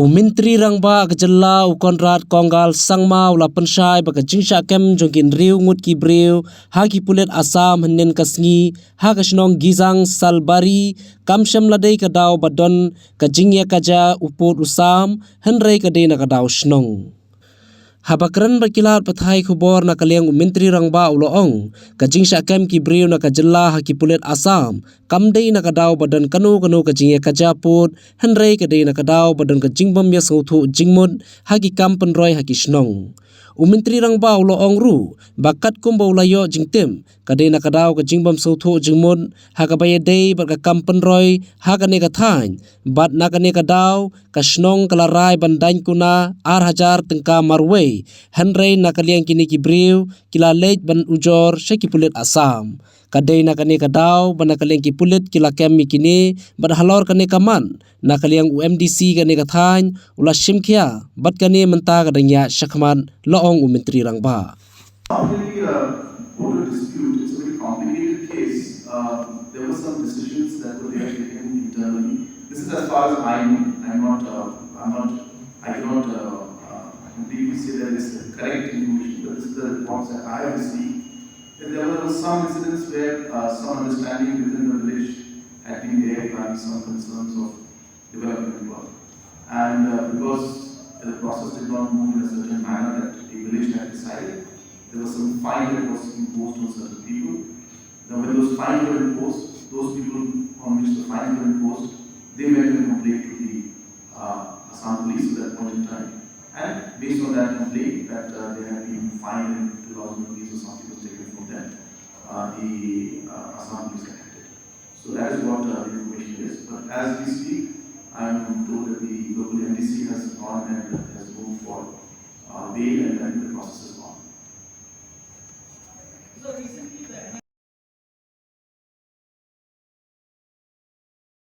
Menteri rangba kejela Konrad Konggal sangma ula pensai baka jingsha kem jongkin riu ngut ki briu hagi pulet Asam henen kasngi ha kasnong gizang salbari kamsham ladai kadau badon kajingya kaja uput usam henrei kadai na kadau snong. Habakran berkilat pathai khubor na kaliang Menteri rangba uloong kajingsha kem ki briu na kajela hagi pulet Asam kamdei na kadau badan kanu kajingya kajaput henrei kadai na kadau badan kajingbam ya sautu jingmut hagi kam penroi hagi snong. Menteri rangba uloong ru bakat kumba ulayo jingtim kadai na kadau kajingbam sautu jingmut hagabaya dei barka kam penroi hagane kathany bat nakane kadau kasnong kalarai bandain kuna hajar tengka marwei henrei nakaliang kini kibriu kila lej ban ujor sekipulit Asam kadai nakane kadau ban nakaliang kipulit kila kemi kini bat halor kane kaman nakaliang UMDC kane kathany ula shimkhia bat kane menta kadangya syakman loong Menteri rangba. Border dispute, it's a very complicated case. There were some decisions that were there taken internally. This is as far as I know. I cannot completely say that this is correct information, but this is the reports that I have received. That there were some incidents where some understanding within the village had been there by some concerns of development work. And because the process did not move in a certain manner that the village had decided, there was some fine that was imposed on certain people. Now when those fines were imposed, those people on which the fines were imposed, they went and complained to the Assam police at that point in time. And based on that complaint that they had been fined and 2,000 rupees or something was taken from them, the Assam police acted. So that is what the information is. But as we speak, I am told that the local MDC has gone and has moved for bail and the process is